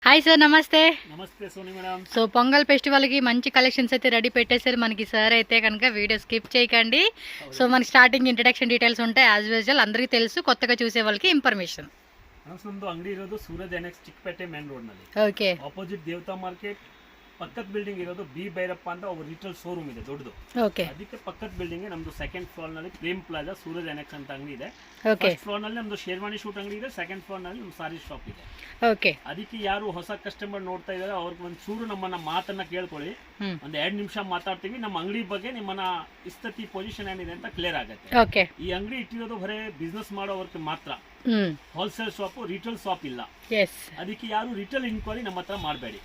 Hi sir, నమస్తే. నమస్తే Soni madam. So pongal ఫెస్టివల్కి మంచి కలెక్షన్స్ అయితే రెడీ పెట్టేశారు మనకి సార్. అయితే కనుక వీడియో స్కిప్ చేయకండి. సో మనకి స్టార్టింగ్ ఇంట్రడక్షన్ డీటెయిల్స్ ఉంటాయి యాజ్ యూజువల్. అందరికీ తెలుసు, కొత్తగా చూసే వాళ్ళకి ఇన్ఫర్మేషన్. ನಮ್ಮದು ಅಂಗಡಿ ಇರೋದು Suraj NX Chickpet main road ನಲ್ಲಿ. ಓಕೆ. ಆಪೋಸಿಟ್ ದೇವತಾ ಮಾರ್ಕೆಟ್ ಪಕ್ಕದ ಬಿಲ್ಡಿಂಗ್ ಇರೋದು ಬಿ ಭೈರಪ್ಪ ಅಂತ ಒಬ್ಬ ರಿಟೇಲ್ ಶೋರೂಮ್ ಇದೆ ದೊಡ್ಡದು. ಓಕೆ. ಅದಕ್ಕೆ ಪಕ್ಕದ ಬಿಲ್ಡಿಂಗ್ ನಮ್ದು ಸೆಕೆಂಡ್ ಫ್ಲೋರ್ ನಲ್ಲಿ ಪ್ರೇಮ್ ಪ್ಲಾಜಾ ಸೂರಜ್ ಎನ್ಎಕ್ಸ್ ಅಂತ ಅಂಗಡಿ ಇದೆ. ಓಕೆ. ಫಸ್ಟ್ ಫ್ಲೋರ್ ನಲ್ಲಿ ನಮ್ದು ಶೇರ್ವಾನಿ ಶೂಟ್ ಅಂಗಡಿ ಇದೆ. ಸೆಕೆಂಡ್ ಫ್ಲೋರ್ ನಲ್ಲಿ ನಮ್ಮ ಸಾರಿ ಶಾಪ್ ಇದೆ. ಓಕೆ. ಅದಕ್ಕೆ ಯಾರು ಹೊಸ ಕಸ್ಟಮರ್ ನೋಡ್ತಾ ಇದಾರೆ ಅವ್ರಿಗೆ ಒಂದು ಚೂರು ನಮ್ಮನ್ನ ಮಾತನ್ನ ಕೇಳ್ಕೊಳ್ಳಿ. ಒಂದ್ 2 ನಿಮಿಷ ಮಾತಾಡ್ತೀವಿ. ನಮ್ಮ ಅಂಗಡಿ ಬಗ್ಗೆ ನಿಮ್ಮನ್ನ ಇಸ್ತತಿ ಪೊಸಿಷನ್ ಏನಿದೆ ಅಂತ ಕ್ಲಿಯರ್ ಆಗುತ್ತೆ. ಓಕೆ. ಈ ಅಂಗಡಿ ಇಟ್ಟಿರೋದು ಬರೇ ಬಿಸ್ನೆಸ್ ಮಾಡೋವರ್ಗೆ ಮಾತ್ರ. ಹೋಲ್ಸೇಲ್ ಶಾಪ್, ರಿಟೇಲ್ ಶಾಪ್ ಇಲ್ಲ. ಅದಕ್ಕೆ ಯಾರು ರಿಟೇಲ್ ಇನ್ಕ್ವೈರಿ ನಮ್ಮ ಹತ್ರ ಮಾಡಬೇಡಿ.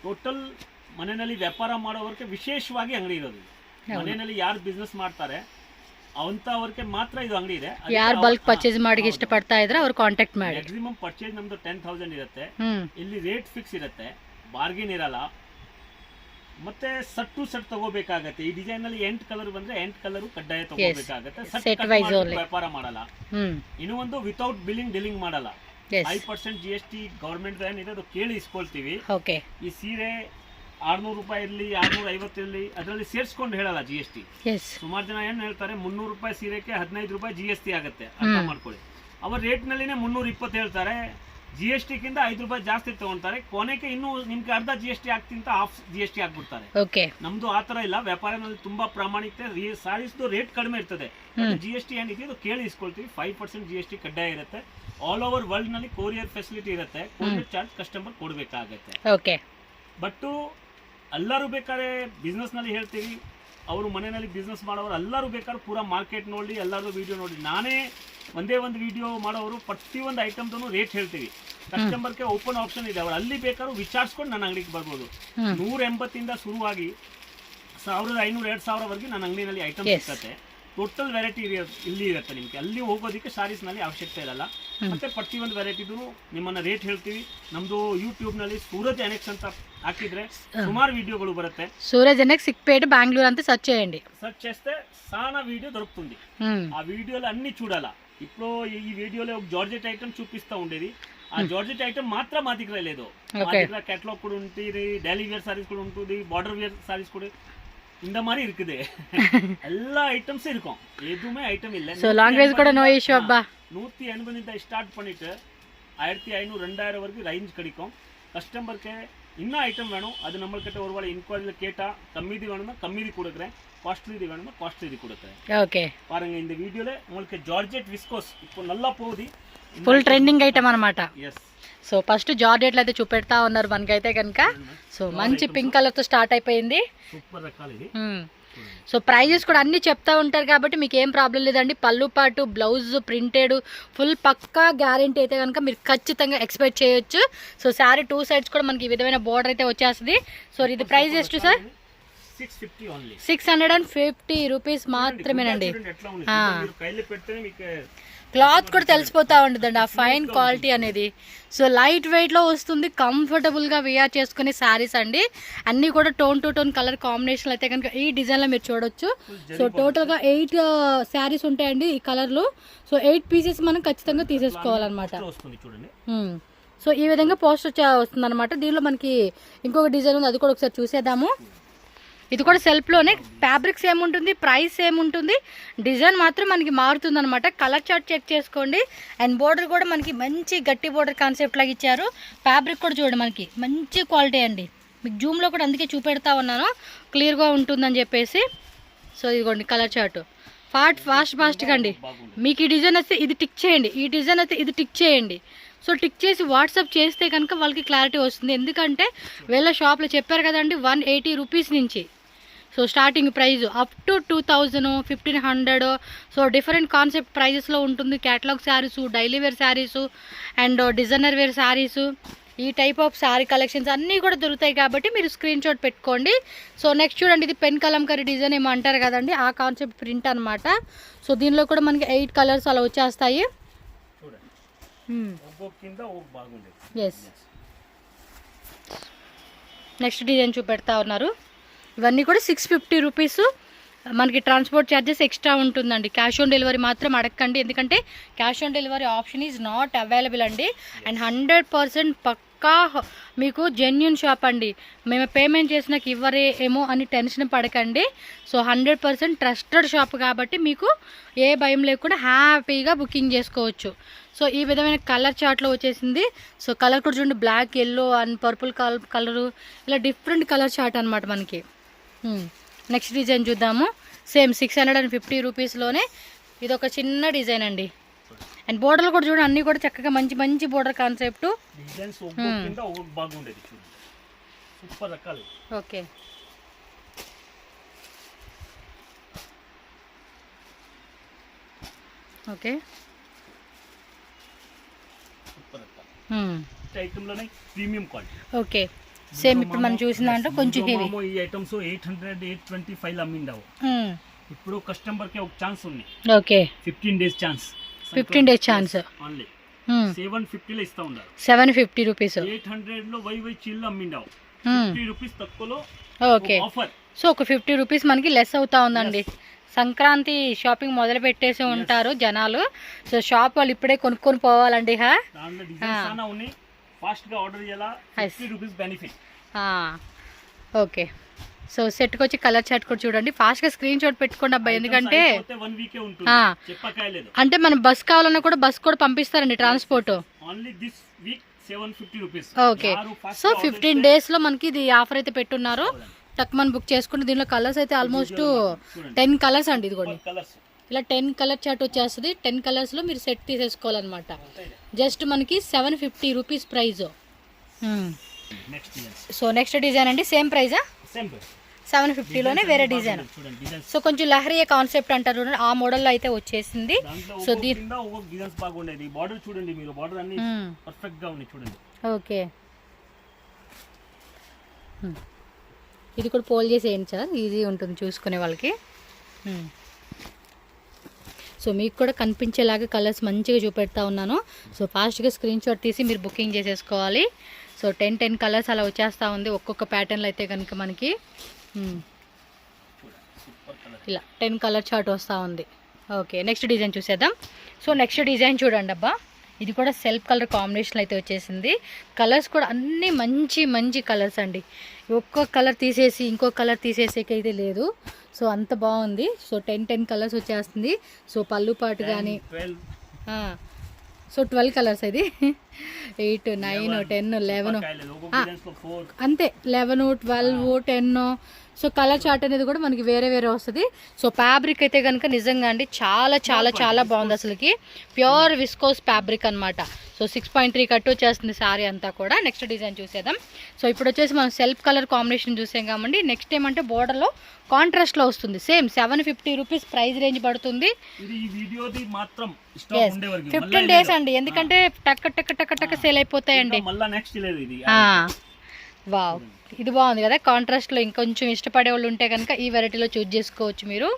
ಟೋಟಲ್ ಮನೆಯಲ್ಲಿ ವ್ಯಾಪಾರ ಮಾಡೋವರ್ಗೆ ವಿಶೇಷವಾಗಿ ಅಂಗಡಿ ಇರೋದು. ಮನೆಯಲ್ಲಿ ಯಾರು ಬಿಸ್ನೆಸ್ ಮಾಡ್ತಾರೆ ಅಂತವರಿಗೆ ಮಾತ್ರ ಇದು ಅಂಗಡಿ ಇದೆ. ಯಾರು ಬಲ್ಕ್ ಪರ್ಚೇಸ್ ಮಾಡಿ ಇಷ್ಟಪಡ್ತಾ ಇದ್ರೆ ಅವ್ರು ಕಾಂಟ್ಯಾಕ್ಟ್ ಮಾಡಿ. ಮ್ಯಾಕ್ಸಿಮಮ್ ಪರ್ಚೇಸ್ ನಮ್ದು 10,000 ಇರುತ್ತೆ. ಇಲ್ಲಿ ರೇಟ್ ಫಿಕ್ಸ್ ಇರುತ್ತೆ, ಬಾರ್ಗೇನ್ ಇರಲ್ಲ. ಮತ್ತೆ ಸೆಟ್ ಟು ಸೆಟ್ ತಗೋಬೇಕಾಗತ್ತೆ. ಈ ಡಿಸೈನ್ ಅಲ್ಲಿ 8 ಕಲರ್ ಬಂದ್ರೆ 8 ಕಲರ್ ಕಡ್ಡಾಯ ತಗೋಬೇಕಾಗತ್ತೆ. ಸೆಟ್ ವೈಸ್ ವ್ಯಾಪಾರ ಮಾಡಲ್ಲ. ಇನ್ನು ಒಂದು ವಿತೌಟ್ ಬಿಲ್ಲಿಂಗ್ ಡೀಲಿಂಗ್ ಮಾಡಲ್ಲ. 5% GST ಗವರ್ಮೆಂಟ್ ಏನಿದೆ ಅದು ಕೇಳಿ ಇಸ್ಕೊಳ್ತೀವಿ. ಈ ಸೀರೆ 600 ರೂಪಾಯಿ ಇರಲಿ 650 ಇರಲಿ ಅದರಲ್ಲಿ ಸೇರಿಸ್ಕೊಂಡು ಹೇಳಲ್ಲ GST. ಸುಮಾರು ಜನ ಏನ್ ಹೇಳ್ತಾರೆ 300 ರೂಪಾಯಿ ಸೀರೆಗೆ 15 ರೂಪಾಯಿ GST ಆಗುತ್ತೆ. ಅರ್ಥ ಮಾಡ್ಕೊಳ್ಳಿ. ಅವರ ರೇಟ್ ನಲ್ಲಿನೇ 320 ಹೇಳ್ತಾರೆ. GST ಕಿಂತ 5 ರೂಪಾಯಿ ಜಾಸ್ತಿ ತಗೊಂತಾರೆ. ಕೊನೆಗೆ ಇನ್ನು ನಿಮ್ಗೆ ಅರ್ಧ GST ಆಗ್ತಿಂತ ಹಾಫ್ GST ಆಗ್ಬಿಡ್ತಾರೆ. ನಮ್ದು ಆತರ ಇಲ್ಲ. ವ್ಯಾಪಾರದಲ್ಲಿ ತುಂಬಾ ಪ್ರಾಮಾಣಿಕತೆ. ಸಾರೀಸ್ದು ರೇಟ್ ಕಡಿಮೆ ಇರ್ತದೆ. GST ಏನಿದೆ ಅದು ಕೇಳಿ ಇಸ್ಕೊಳ್ತೀವಿ. 5% GST ಕಡ್ಡಾಯ ಇರುತ್ತೆ. ಆಲ್ ಓವರ್ ವರ್ಲ್ಡ್ ನಲ್ಲಿ ಕೊರಿಯರ್ ಫೆಸಿಲಿಟಿ ಇರುತ್ತೆ. ಕೊರಿಯರ್ ಚಾರ್ಜ್ ಕಸ್ಟಮರ್ ಕೊಡಬೇಕಾಗತ್ತೆ. ಬಟ್ ಎಲ್ಲರೂ ಬೇಕಾದ್ರೆ ಬಿಸ್ನೆಸ್ ನಲ್ಲಿ ಹೇಳ್ತೀವಿ. ಅವರು ಮನೆಯಲ್ಲಿ ಬಿಸ್ನೆಸ್ ಮಾಡೋರು ಎಲ್ಲರೂ ಬೇಕಾದ್ರೆ ಪೂರಾ ಮಾರ್ಕೆಟ್ ನೋಡಿ, ಎಲ್ಲರೂ ವಿಡಿಯೋ ನೋಡಿ. ನಾನೇ ಒಂದೇ ಒಂದು ವಿಡಿಯೋ ಮಾಡೋರು ಪ್ರತಿಯೊಂದು ಐಟಮ್ದು ರೇಟ್ ಹೇಳ್ತೀವಿ. ಕಸ್ಟಮರ್ಗೆ ಓಪನ್ ಆಪ್ಷನ್ ಇದೆ. ಅವ್ರು ಅಲ್ಲಿ ಬೇಕಾದ್ರೂ ವಿಚಾರಿಸ್ಕೊಂಡು ನನ್ನ ಅಂಗಡಿಗೆ ಬರ್ಬೋದು. 180 ಇಂದ ಶುರುವಾಗಿ 1500 2000 ವರೆಗೆ ನನ್ನ ಅಂಗಡಿನಲ್ಲಿ ಐಟಮ್ ಸಿಗುತ್ತೆ. ಟೋಟಲ್ ವೆರೈಟಿ ಇಲ್ಲಿ ಇರುತ್ತೆ. ನಿಮ್ಗೆ ಅಲ್ಲಿ ಹೋಗೋದಕ್ಕೆ ಸಾರೀಸ್ ನಲ್ಲಿ ಅವಶ್ಯಕತೆ ಇರಲ್ಲ. ಮತ್ತೆ ಪ್ರತಿಯೊಂದು ವೆರೈಟಿದು ನಿಮ್ಮನ್ನ ರೇಟ್ ಹೇಳ್ತೀವಿ. ನಮ್ದು ಯೂಟ್ಯೂಬ್ ನಲ್ಲಿ ಸೂರಜ್ ಎನ್ಎಕ್ಸ್ ಅಂತ ಹಾಕಿದ್ರೆ సుమారు వీడియోలు బರುತ್ತೆ. సూరజ్ ఎన్ఎక్స్ సిక్పేట బెంగళూరు అంతా సెర్చ్ చేయండి. సెర్చ్ చేస్తే సానా వీడియో దొరుకుతుంది. ఆ వీడియోలు అన్ని చూడాలా. ఇప్పుడు ఈ వీడియోలో ఒక జార్జెట్ ఐటమ్ చూపిస్తా ఉండేది. ఆ జార్జెట్ ఐటమ్ మాత్రం మా దగ్గర లేదు. మా దగ్గర కేటలాగ్ కూడా ఉంటుంది, డైలీ వేర్ సారీస్ కూడా ఉంటుంది, బార్డర్ వేర్ సారీஸ் கூட இந்த மாதிரி இருக்குது. எல்லா ஐட்டம்ஸ் இருக்கும். எதுவுமே ஐட்டம் இல்ல. சோ லாங்குவேஜ் கூட நோ இஷ்யூ அப்பா. 180 ಇಂದ ಸ್ಟಾರ್ಟ್ பண்ணிட்டு 1500 2000 வரைக்கும் ரேஞ்ச் கிடைக்கும். கஸ்டமருக்கு இன்னும் ஐட்டம் வேணும் அது நம்மள்கிட்ட ஒருவேளை இன்குவரியில் கேட்டால் கம்மிதி வேணும்னா கம்மிதி கொடுக்குறேன், காஸ்ட்லி வேணும்னா காஸ்ட்லி கொடுக்குறேன். ஓகே பாருங்க, இந்த வீடியோல உங்களுக்கு జార్జెట్ విస్కోస్ ఇప్పుడు నల్లా పోది ఫుల్ ట్రెండింగ్ ఐటమ్ అన్నమాట. సో ఫస్ట్ జార్జెట్లు అయితే చూపెడతా ఉన్నారు మనకైతే కనుక. సో మంచి పింక్ కలర్ తో స్టార్ట్ అయిపోయింది. సూపర్ రకాలు ఇది. సో ప్రైజెస్ కూడా అన్ని చెప్తా ఉంటారు కాబట్టి మీకు ఏం ప్రాబ్లం లేదండి. పళ్ళు పాటు బ్లౌజ్ ప్రింటెడ్ ఫుల్ పక్కా గ్యారెంటీ అయితే కనుక మీరు ఖచ్చితంగా ఎక్స్పెక్ట్ చేయొచ్చు. సో శారీ 2 సైడ్స్ కూడా మనకి ఈ విధమైన బోర్డర్ అయితే వచ్చేస్తుంది. సో ఇది ప్రైస్ ಎಷ್ಟು సార్? 650 రూపీస్ మాత్రమేనండి. క్లాత్ కూడా తెలిసిపోతూ ఉంటుందండి ఆ ఫైన్ క్వాలిటీ అనేది. సో లైట్ వెయిట్లో వస్తుంది, కంఫర్టబుల్గా వేర్ చేసుకునే శారీస్ అండి. అన్నీ కూడా tone to tone colour combination అయితే కనుక ఈ డిజైన్లో మీరు చూడొచ్చు. సో టోటల్గా 8 శారీస్ ఉంటాయండి ఈ కలర్లో. సో 8 పీసెస్ మనం ఖచ్చితంగా తీసేసుకోవాలన్నమాట. సో ఈ విధంగా పోస్టర్ వస్తుంది అనమాట. దీనిలో మనకి ఇంకొక డిజైన్ ఉంది, అది కూడా ఒకసారి చూసేద్దాము. ఇది కూడా సెల్ఫ్లోనే. ఫ్యాబ్రిక్స్ ఏముంటుంది, ప్రైస్ ఏముంటుంది, డిజైన్ మాత్రం మనకి మారుతుంది అనమాట. కలర్ చార్ట్ చెక్ చేసుకోండి. అండ్ బోర్డర్ కూడా మనకి మంచి గట్టి బోర్డర్ కాన్సెప్ట్ లాగా ఇచ్చారు. ఫ్యాబ్రిక్ కూడా చూడండి మనకి మంచి క్వాలిటీ అండి. మీకు జూమ్లో కూడా అందుకే చూపెడతా ఉన్నాను క్లియర్గా ఉంటుందని చెప్పేసి. సో ఇదిగోండి కలర్ చార్ట్. ఫాస్ట్గా అండి. మీకు ఈ డిజైన్ వస్తే ఇది టిక్ చేయండి, ఈ డిజైన్ అయితే ఇది టిక్ చేయండి. సో టిక్ చేసి వాట్సాప్ చేస్తే కనుక వాళ్ళకి క్లారిటీ వస్తుంది. ఎందుకంటే వీళ్ళ షాప్లో చెప్పారు కదండి 180 రూపీస్ నుంచి. So starting price up to 2000, 1500. So different concept ప్రైజెస్లో ఉంటుంది. Catalogue saris, daily wear saris and designer wear saris, ఈ టైప్ ఆఫ్ శారీ కలెక్షన్స్ అన్నీ కూడా దొరుకుతాయి కాబట్టి మీరు స్క్రీన్ షాట్ పెట్టుకోండి. సో నెక్స్ట్ చూడండి, ఇది పెన్ కలంకరీ డిజైన్ ఏమో అంటారు కదండి, ఆ కాన్సెప్ట్ ప్రింట్ అనమాట. సో దీనిలో కూడా మనకి 8 కలర్స్ అలా వచ్చేస్తాయి. నెక్స్ట్ డిజైన్ చూపెడతా ఉన్నారు. ఇవన్నీ కూడా 650 రూపీస్. మనకి ట్రాన్స్పోర్ట్ ఛార్జెస్ ఎక్స్ట్రా ఉంటుందండి. క్యాష్ ఆన్ డెలివరీ మాత్రం అడగండి, ఎందుకంటే cash on delivery option is not available అండి. అండ్ 100% పక్కా మీకు జెన్యున్ షాప్ అండి. మేము పేమెంట్ చేసినాక ఇవ్వరే ఏమో అని టెన్షన్ పడకండి. సో 100% ట్రస్టెడ్ షాప్ కాబట్టి మీకు ఏ భయం లేకుండా హ్యాపీగా బుకింగ్ చేసుకోవచ్చు. సో ఈ విధమైన కలర్ చార్ట్లో వచ్చేసింది. సో కలర్ కూడా చూడండి, black, yellow and purple colour, ఇలా డిఫరెంట్ కలర్ చార్ట్ అనమాట మనకి. నెక్స్ట్ డిజైన్ చూద్దాము. సేమ్ 650 రూపీస్లోనే ఇది ఒక చిన్న డిజైన్ అండి. అండ్ బోర్డర్లు కూడా చూడండి, అన్నీ కూడా చక్కగా మంచి మంచి border concept. Okay, okay, premium quality. Okay, same ఇప్పుడు మనం చూసిన దాంట్లో కొంచెం హెవీ. ఈ ఐటమ్స్ 800 825 అమ్మిండావు. ఇప్పుడు కస్టమర్ కి ఒక ఛాన్స్ ఉంది. Okay, 15 days chance. 15 days chance only 750 లో ఇస్తా ఉన్నారు. 750 రూపీస్. 800 లో వై చిల్లు అమ్మిండావు. 50 రూపీస్ తక్కువలో ఓకే ఆఫర్. సో ఒక 50 రూపీస్ మనకి లెస్ అవుతా ఉందండి. సంక్రాంతి షాపింగ్ మొదలు పెట్టేసి ఉంటారు జనాలు. సో షాప్ వాళ్ళు ఇప్పుడే కొనుక్కొని పోవాలండి. దాంట్లో డిజైన్స్ చాలా ఉన్నాయి. ఫాస్ట్ గా ఆర్డర్ చేయాలా. 50 రూపీస్ బెనిఫిట్. ఓకే, సో సెట్కి వచ్చి కలర్ చార్ట్ కూడా చూడండి. ఫాస్ట్గా స్క్రీన్ షాట్ పెట్టుకోండి అబ్బాయి, ఎందుకంటే అంటే మనం బస్ కావాలన్నా కూడా బస్ కూడా పంపిస్తారండి ట్రాన్స్పోర్ట్. ఓకే, సో 15 days లో మనకి ఇది ఆఫర్ అయితే పెట్టున్నారు. టక్మన్ బుక్ చేసుకుంటే దీనిలో కలర్స్ అయితే ఆల్మోస్ట్ 10 కలర్స్ అండి. ఇదిగోండి, ఇలా 10 కలర్ చార్ట్ వచ్చేస్తుంది. 10 కలర్స్ లో మీరు సెట్ తీసేసుకోవాలన్నమాట. జస్ట్ మనకి 750 rupees price. So next design అండి, సేమ్ ప్రైజా? 750లోనే వేరే డిజైన్. సో కొంచెం లహరియా కాన్సెప్ట్ అంటారు, ఆ మోడల్లో అయితే వచ్చేసింది. సో ఓకే, ఇది కూడా పోల్ చేసేయండి సార్, ఈజీ ఉంటుంది చూసుకునే వాళ్ళకి. సో మీకు కూడా కనిపించేలాగా కలర్స్ మంచిగా చూపెడతా ఉన్నాను. సో ఫాస్ట్గా స్క్రీన్ షాట్ తీసి మీరు బుకింగ్ చేసేసుకోవాలి. సో 10 కలర్స్ అలా వచ్చేస్తూ ఉంది ఒక్కొక్క ప్యాటర్న్లో అయితే కనుక మనకి. ఇలా 10 కలర్ చార్ట్ వస్తూ ఉంది. ఓకే, నెక్స్ట్ డిజైన్ చూసేద్దాం. సో నెక్స్ట్ డిజైన్ చూడండి అబ్బా, ఇది కూడా సెల్ఫ్ కలర్ కాంబినేషన్ అయితే వచ్చేసింది. కలర్స్ కూడా అన్నీ మంచి మంచి కలర్స్ అండి. ఒక్కొక్క కలర్ తీసేసి ఇంకో కలర్ తీసేసేకైతే లేదు. సో అంత బాగుంది. సో 10 కలర్స్ వచ్చేస్తుంది. సో పళ్ళు పాటు కానీ సో 12 కలర్స్ ఇది 8 9 10 11 అంతే 11 12 10. సో కలర్ చార్ట్ అనేది కూడా మనకి వేరే వేరే వస్తుంది. సో ఫ్యాబ్రిక్ అయితే కనుక నిజంగా అండి చాలా చాలా చాలా బాగుంది. అసలుకి ప్యూర్ విస్కోస్ ఫ్యాబ్రిక్ అనమాట. సో 6.3 కట్ వచ్చేస్తుంది సారీ అంతా కూడా. నెక్స్ట్ డిజైన్ చూసేద్దాం. సో ఇప్పుడు వచ్చేసి మనం సెల్ఫ్ కలర్ కాంబినేషన్ చూసాం కాబట్టి నెక్స్ట్ ఏమంటే బోర్డర్లో కాంట్రాస్ట్లో వస్తుంది. సేమ్ 750 రూపీస్ ప్రైస్ రేంజ్ పడుతుంది. 15 days అండి, ఎందుకంటే టక్ టక్ టక్ టక్ సేల్ అయిపోతాయండి. వావ్, ఇది బాగుంది కదా కాంట్రాస్ట్లో. ఇంకొంచెం ఇష్టపడే వాళ్ళు ఉంటే కనుక ఈ వెరైటీలో చూజ్ చేసుకోవచ్చు మీరు.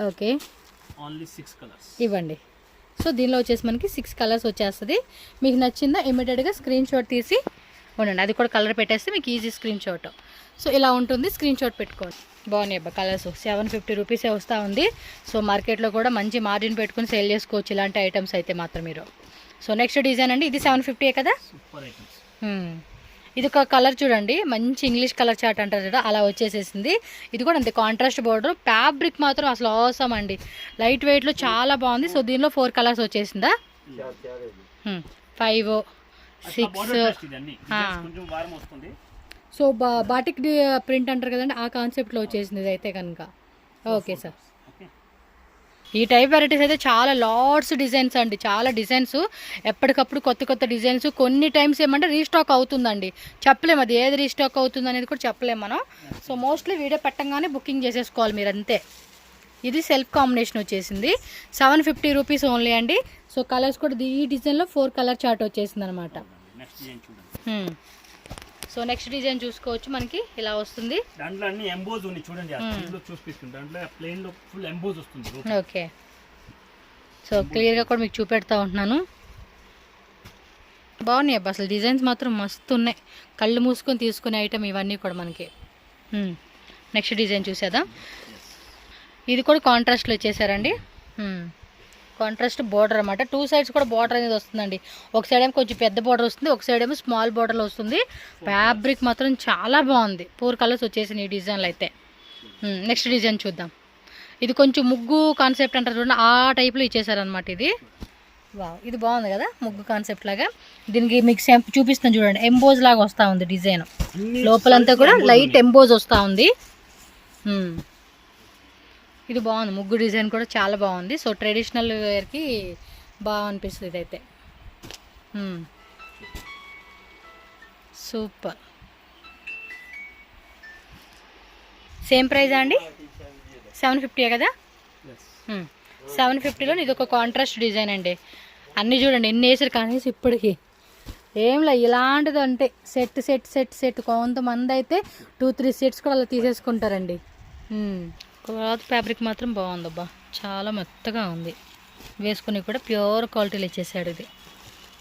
ఓకే, ఇవ్వండి. సో దీనిలో వచ్చేసి మనకి 6 కలర్స్ వచ్చేస్తుంది. మీకు నచ్చిందా ఇమీడియట్గా స్క్రీన్ షాట్ తీసి ఉండండి, అది కూడా కలర్ పెట్టేస్తే మీకు ఈజీ స్క్రీన్ షాట్. సో ఇలా ఉంటుంది, స్క్రీన్ షాట్ పెట్టుకోండి. బాగున్నాయి అబ్బా కలర్స్. 750 రూపీసే వస్తూ ఉంది. సో మార్కెట్లో కూడా మంచి మార్జిన్ పెట్టుకుని సేల్ చేసుకోవచ్చు ఇలాంటి ఐటమ్స్ అయితే మాత్రం మీరు. సో నెక్స్ట్ డిజైన్ అండి, ఇది 750 కదా. ఇది ఒక కలర్ చూడండి, మంచి ఇంగ్లీష్ కలర్ చార్ట్ అంటారు కదా, అలా వచ్చేసేసింది. ఇది కూడా అంతే కాంట్రాస్ట్ బోర్డర్. ఫ్యాబ్రిక్ మాత్రం అసలు అవసరం అండి, లైట్ వెయిట్లో చాలా బాగుంది. సో దీనిలో 4 కలర్స్ వచ్చేసిందా, 5 6. సో బాటిక్ ప్రింట్ అంటారు కదండి, ఆ కాన్సెప్ట్లో వచ్చేసింది ఇది అయితే కనుక. ఓకే సార్, ఈ టైప్ వెరైటీస్ అయితే చాలా లాట్స్ డిజైన్స్ అండి, చాలా డిజైన్స్ ఎప్పటికప్పుడు కొత్త కొత్త డిజైన్స్. కొన్ని టైమ్స్ ఏమంటే రీస్టాక్ అవుతుందండి, చెప్పలేము అది ఏది రీస్టాక్ అవుతుంది అనేది కూడా చెప్పలేము మనం. సో మోస్ట్లీ వీడియో పెట్టంగానే బుకింగ్ చేసేసుకోవాలి మీరు అంతే. ఇది సెల్ఫ్ కాంబినేషన్ వచ్చేసింది, 750 రూపీస్ ఓన్లీ అండి. సో కలర్స్ కూడా ఈ డిజైన్లో 4 కలర్ చార్ట్ వచ్చేసింది అనమాట. సో నెక్స్ట్ డిజైన్ చూసుకోవచ్చు, మనకి ఇలా వస్తుంది. దాంట్లో అన్ని ఎంబోజ్ ఉంది చూడండి, దీంట్లో చూపిస్తుంది. దాంట్లో ప్లెయిన్ లో ఫుల్ ఎంబోజ్ వస్తుంది. ఓకే, సో క్లియర్గా కూడా మీకు చూపెడతా ఉంటున్నాను. బాగున్నాయి అబ్బా అసలు, డిజైన్స్ మాత్రం మస్తు ఉన్నాయి. కళ్ళు మూసుకొని తీసుకునే ఐటమ్ ఇవన్నీ కూడా మనకి. నెక్స్ట్ డిజైన్ చూసేద్దాం. ఇది కూడా కాంట్రాస్ట్లో ఇచ్చేసారండి. కాంట్రాస్ట్ బార్డర్ అనమాట. 2 సైడ్స్ కూడా బార్డర్ అనేది వస్తుందండి. ఒక సైడ్ ఏమో కొంచెం పెద్ద బార్డర్ వస్తుంది, ఒక సైడ్ ఏమో స్మాల్ బార్డర్లో వస్తుంది. ఫ్యాబ్రిక్ మాత్రం చాలా బాగుంది. 4 కలర్స్ వచ్చేసింది ఈ డిజైన్లో అయితే. నెక్స్ట్ డిజైన్ చూద్దాం. ఇది కొంచెం ముగ్గు కాన్సెప్ట్ అంటారు చూడండి, ఆ టైప్లో ఇచ్చేసారనమాట ఇది. వా, ఇది బాగుంది కదా ముగ్గు కాన్సెప్ట్ లాగా. దీనికి మీకు చూపిస్తాను చూడండి, ఎంబోజ్ లాగా వస్తూ ఉంది డిజైన్. లోపలంతా కూడా లైట్ ఎంబోజ్ వస్తూ ఉంది. ఇది బాగుంది, ముగ్గు డిజైన్ కూడా చాలా బాగుంది. సో ట్రెడిషనల్ వేర్కి బాగా అనిపిస్తుంది ఇదైతే. సూపర్. సేమ్ ప్రైజా అండి? 750 కదా. 750లో ఇది ఒక కాంట్రాస్ట్ డిజైన్ అండి. అన్నీ చూడండి ఎన్ని వేసారు కానీ ఇప్పటికి ఏంలా ఇలాంటిది అంటే సెట్ సెట్ సెట్ సెట్. కొంతమంది అయితే 2-3 సెట్స్ కూడా అలా తీసేసుకుంటారండి. క్లాత్ ఫ్యాబ్రిక్ మాత్రం బాగుందబ్బా, చాలా మెత్తగా ఉంది. వేసుకుని కూడా ప్యూర్ క్వాలిటీలో ఇచ్చేసాడు ఇది.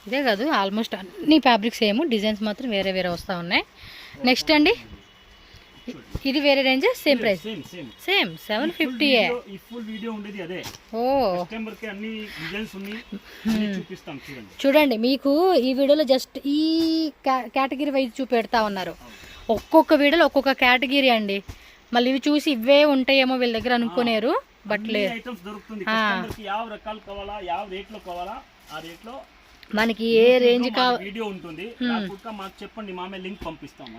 ఇదే కాదు ఆల్మోస్ట్ అన్ని ఫ్యాబ్రిక్స్ ఏమో, డిజైన్స్ మాత్రం వేరే వేరే వస్తూ ఉన్నాయి. నెక్స్ట్ అండి, ఇది వేరే రేంజ్, సేమ్ ప్రైస్, సేమ్ 750. ఈ ఫుల్ వీడియో ఉండేది అదే. ఓ కస్టమర్ కి అన్ని డిజైన్స్ ఉన్నాయి, చూపిస్తాం చూడండి. చూడండి మీకు ఈ వీడియోలో జస్ట్ ఈ కేటగిరీ వైజ్ చూపెడతా ఉన్నారు. ఒక్కొక్క వీడియోలో ఒక్కొక్క కేటగిరీ అండి. మళ్ళీ ఇవి చూసి ఇవే ఉంటాయేమో వీళ్ళ దగ్గర అనుకునేరు, బట్ లేదు. ఐటమ్స్ దొరుకుతుంది కస్టమర్ కి, యావ రకాలు కావాలా, యావ రేట్ లో కావాలా, ఆ రేట్ లో మనకి ఏ రేంజ్ వీడియో ఉంటుంది. మాకు చెప్పండి, మామే లింక్ పంపిస్తాము.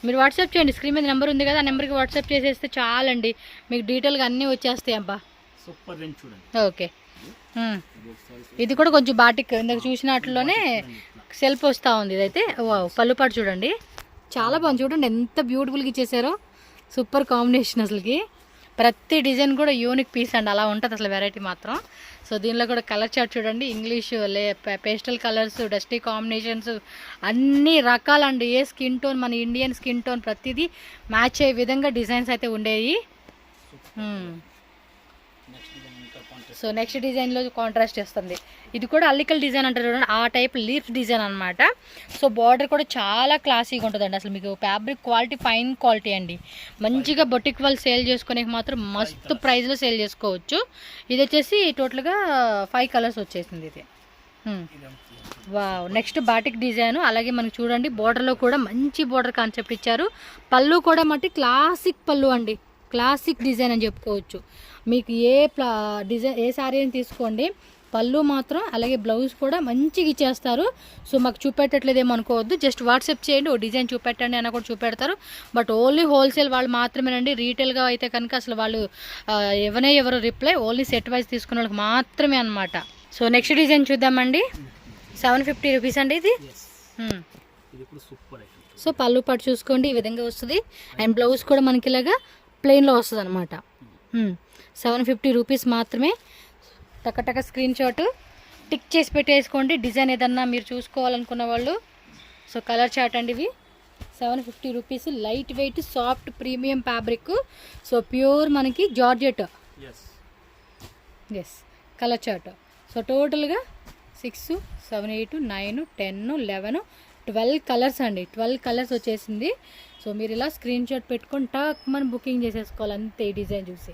మీరు వాట్సాప్ చేయండి, స్క్రీన్ మీద నెంబర్ ఉంది కదా, ఆ నెంబర్కి వాట్సాప్ చేసేస్తే చాలండి, మీకు డీటెయిల్గా అన్నీ వచ్చేస్తాయి అబ్బా. సూపర్ రేంజ్ చూడండి. ఓకే, ఇది కూడా కొంచెం బాటిక్ ఇందాక చూసినట్లులోనే సెల్ఫ్ వస్తూ ఉంది. ఇదైతే పళ్ళుపాటు చూడండి, చాలా బాగుంది. చూడండి ఎంత బ్యూటిఫుల్గా ఇచ్చేసారో, సూపర్ కాంబినేషన్. అసలుకి ప్రతి డిజైన్ కూడా యూనిక్ పీస్ అండి, అలా ఉంటుంది అసలు వెరైటీ మాత్రం. సో దీనిలో కూడా కలర్ చార్ట్ చూడండి, English pastel colours, dusty combinations, అన్ని రకాలండి. ఏ స్కిన్ టోన్, మన ఇండియన్ స్కిన్ టోన్ ప్రతిదీ మ్యాచ్ అయ్యే విధంగా డిజైన్స్ అయితే ఉండేవి. సో నెక్స్ట్ డిజైన్లో కాంట్రాస్ట్ చేస్తుంది. ఇది కూడా అల్లికల్ డిజైన్ అంటారు చూడండి, ఆ టైప్ లీఫ్ డిజైన్ అనమాట. సో బార్డర్ కూడా చాలా క్లాసీగా ఉంటుందండి. అసలు మీకు ఫ్యాబ్రిక్ క్వాలిటీ ఫైన్ క్వాలిటీ అండి. మంచిగా బొటిక్ వాళ్ళు సేల్ చేసుకునే మాత్రం మస్తు ప్రైస్లో సేల్ చేసుకోవచ్చు. ఇది వచ్చేసి టోటల్గా 5 కలర్స్ వచ్చేసింది ఇది. Wow, next batik design. అలాగే మనకి చూడండి బార్డర్లో కూడా మంచి బార్డర్ కాన్సెప్ట్ ఇచ్చారు. పళ్ళు కూడా మట్టి క్లాసిక్ పళ్ళు అండి, క్లాసిక్ డిజైన్ అని చెప్పుకోవచ్చు. మీకు ఏ డిజైన్ ఏ శారీ అని తీసుకోండి, పళ్ళు మాత్రం అలాగే బ్లౌజ్ కూడా మంచిగా ఇచ్చేస్తారు. సో మాకు చూపెట్టట్లేదేమో అనుకోవద్దు, జస్ట్ వాట్సాప్ చేయండి, ఓ డిజైన్ చూపెట్టండి అన్న కూడా చూపెడతారు. బట్ ఓన్లీ హోల్సేల్ వాళ్ళు మాత్రమేనండి. రీటైల్గా అయితే కనుక అసలు వాళ్ళు ఎవరు రిప్లై, ఓన్లీ సెట్ వైజ్ తీసుకున్న వాళ్ళకి మాత్రమే అనమాట. సో నెక్స్ట్ డిజైన్ చూద్దామండి. 750 రూపీస్ అండి ఇది. సో పళ్ళు పట్టు చూసుకోండి, ఈ విధంగా వస్తుంది. అండ్ బ్లౌజ్ కూడా మనకి ఇలాగా ప్లెయిన్లో వస్తుంది అనమాట. 750 రూపీస్ మాత్రమే. టక స్క్రీన్ షాట్ టిక్ చేసి పెట్టేసుకోండి, డిజైన్ ఏదన్నా మీరు చూసుకోవాలనుకున్న వాళ్ళు. సో కలర్ చార్ట్ అండి ఇవి. 750 rupees, light weight soft premium fabric. So pure మనకి georgette. Yes, colour chart. So టోటల్గా 6, 7, 8, 9, 10, 11, 12 కలర్స్ అండి. 12 కలర్స్ వచ్చేసింది. సో మీరు ఇలా స్క్రీన్ షాట్ పెట్టుకొని టాక్ మనం బుకింగ్ చేసేసుకోవాలి అంతే ఈ డిజైన్ చూసి.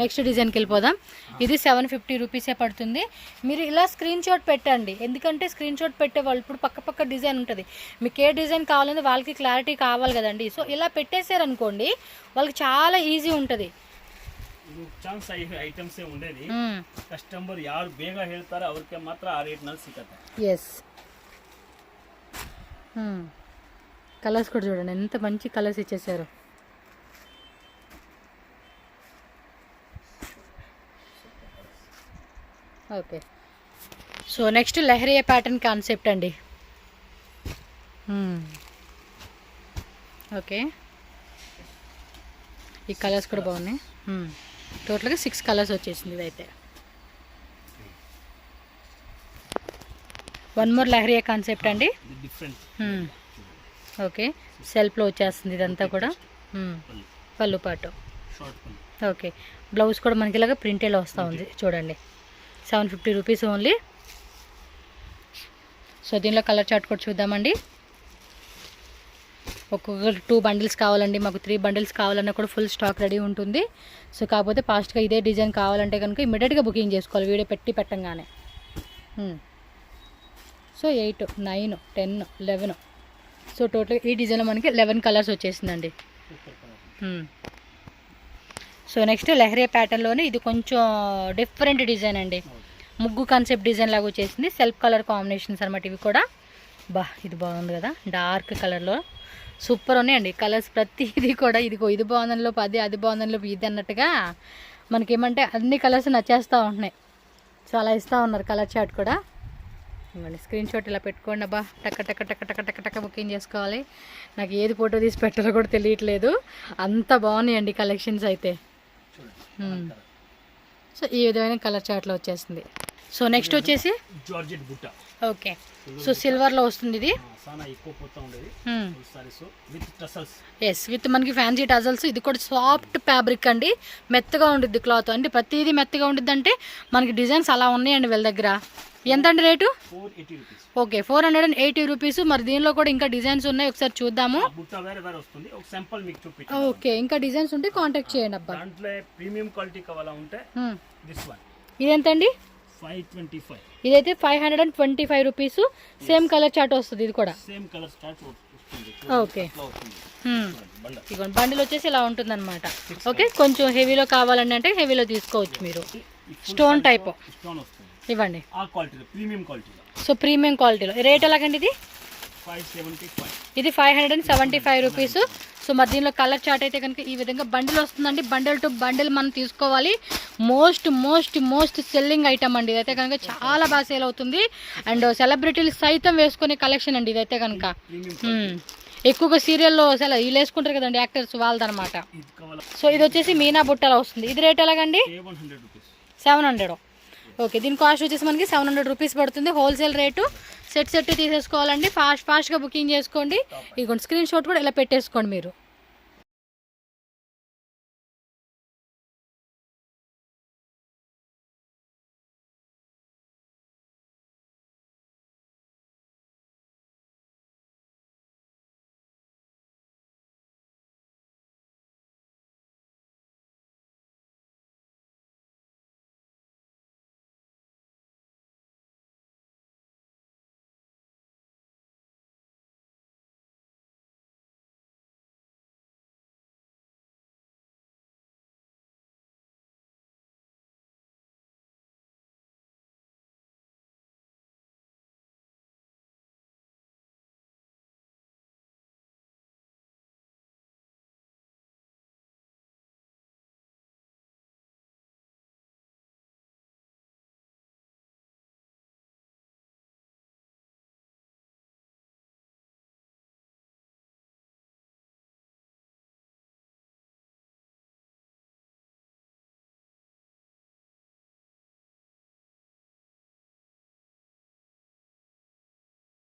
నెక్స్ట్ డిజైన్కి వెళ్ళిపోదాం. ఇది 750 రూపీసే పడుతుంది. మీరు ఇలా స్క్రీన్ షాట్ పెట్టండి, ఎందుకంటే స్క్రీన్ షాట్ పెట్టే వాళ్ళు ఇప్పుడు పక్క డిజైన్ ఉంటుంది. మీకు ఏ డిజైన్ కావాలంటే వాళ్ళకి క్లారిటీ కావాలి కదండి. సో ఇలా పెట్టేశారనుకోండి వాళ్ళకి చాలా ఈజీ ఉంటుంది. ಚಾನ್ಸ್ ಐಟಮ್ಸ್ ఉండేది ಕಸ್ಟಮರ್ ಯಾರು ಬೇಗ ಹೇಳ್ತಾರೆ ಅವರಿಗೆ ಮಾತ್ರ ಆ ರೇಟ್ ನಲ್ಲಿ ಸಿಗುತ್ತೆ. yes కలర్స్ కూడా చూడండి ఎంత మంచి కలర్స్ ఇచ్చేసారు. Okay, so next leheriya pattern concept అండి. ఓకే, ఈ కలర్స్ కూడా బాగున్నాయి. టోటల్గా 6 కలర్స్ వచ్చేసింది ఇదైతే. వన్ మోర్ లెహరియా కాన్సెప్ట్ అండి. ఓకే, సెల్ఫ్లో వచ్చేస్తుంది ఇదంతా కూడా. పళ్ళు పాటు. ఓకే, బ్లౌజ్ కూడా మనకి ఇలాగ ప్రింటెడ్ వస్తూ ఉంది చూడండి. 750 రూపీస్ ఓన్లీ. సో దీనిలో కలర్ చార్ట్ కూడా చూద్దామండి. ఒక్కొక్కరు 2 బండిల్స్ కావాలండి, మాకు 3 బండిల్స్ కావాలన్నా కూడా ఫుల్ స్టాక్ రెడీ ఉంటుంది. సో కాకపోతే ఫాస్ట్గా ఇదే డిజైన్ కావాలంటే కనుక ఇమ్మీడియట్గా బుకింగ్ చేసుకోవాలి వీడియో పెట్టంగానే. సో 8, 9, 10, 11. సో టోటల్ ఈ డిజైన్లో మనకి 11 కలర్స్ వచ్చేసిందండి. సో నెక్స్ట్ లెహరియా ప్యాటర్న్లోనే ఇది కొంచెం డిఫరెంట్ డిజైన్ అండి, ముగ్గు కాన్సెప్ట్ డిజైన్ లాగా వచ్చేసింది. సెల్ఫ్ కలర్ కాంబినేషన్స్ అనమాట ఇవి కూడా. ఇది బాగుంది కదా, డార్క్ కలర్లో సూపర్ ఉన్నాయండి కలర్స్ ప్రతిదీ కూడా. ఇది బాగుందని లోపు అది బాగుందని లోపు ఇది అన్నట్టుగా మనకేమంటే అన్ని కలర్స్ నచ్చేస్తూ ఉంటున్నాయి. సో అలా ఇస్తూ ఉన్నారు కలర్ చార్ట్ కూడా. ఇవ్వండి స్క్రీన్ షాట్ ఇలా పెట్టుకోండి అబ్బా, టక్క బుకింగ్ చేసుకోవాలి. నాకు ఏది ఫోటో తీసి పెట్టాలో కూడా తెలియట్లేదు, అంత బాగున్నాయండి కలెక్షన్స్ అయితే. సో ఈ విధమైన కలర్ చార్ట్లో వచ్చేసింది. సో నెక్స్ట్ వచ్చేసి జార్జెట్ బుట్ట. ఓకే, సో సిల్వర్లో వస్తుంది ఇది. విత్ మనకి ఫ్యాన్సీ టజల్స్. ఇది కూడా సాఫ్ట్ ఫ్యాబ్రిక్ అండి, మెత్తగా ఉంటుంది క్లాత్. అంటే ప్రతిదీ మెత్తగా ఉంటుంది అంటే మనకి డిజైన్స్ అలా ఉన్నాయండి వీళ్ళ దగ్గర. ఎంత అండి రేటు? 480 రూపీస్. Okay 480 rupees. మరి దీనిలో కూడా ఇంకా డిజైన్స్ ఉన్నాయి, ఒకసారి చూద్దాము. ఓకే ఇంకా డిజైన్స్ ఉంటే కాంటాక్ట్ చేయండి అబ్బా. ప్రీమియం క్వాలిటీ కావాలంటే ఇదెంతండి? 525. ఇదైతే 525 రూపీస్. సేమ్ కలర్ చార్ట్ వస్తుంది ఇది కూడా. సేమ్ కలర్ చార్ట్ వస్తుంది. ఓకే ఇదిగోండి బండిల్ వచ్చేసి ఇలా ఉంటుంది అనమాట. ఓకే కొంచెం హెవీలో కావాలండి అంటే హెవీలో తీసుకోవచ్చు మీరు. స్టోన్ టైప్ ఇవ్వండి. సో ప్రీమియం క్వాలిటీలో రేట్ ఎలాగండి ఇది? 575. ఇది 575 రూపీస్. సో మరి దీనిలో కలర్ చార్ట్ అయితే కనుక ఈ విధంగా బండిల్ వస్తుందండి. బండిల్ టు బండిల్ మనం తీసుకోవాలి. మోస్ట్ సెల్లింగ్ ఐటమ్ అండి ఇదైతే కనుక, చాలా బాగా సేల్ అవుతుంది. అండ్ సెలబ్రిటీలు సైతం వేసుకునే కలెక్షన్ అండి ఇదైతే కనుక. ఎక్కువగా సీరియల్లో వీళ్ళు వేసుకుంటారు కదండి యాక్టర్స్, వాళ్ళదనమాట. సో ఇది వచ్చేసి మీనా బుట్టలో వస్తుంది. ఇది రేట్ ఎలాగండి? 700. ఓకే దీని కాస్ట్ వచ్చేసి మనకి 700 రూపీస్ పడుతుంది. Wholesale rate. సెట్ తీసేసుకోవాలండి. ఫాస్ట్గా బుకింగ్ చేసుకోండి. ఇదిగోండి స్క్రీన్ షాట్ కూడా ఇలా పెట్టేసుకోండి మీరు.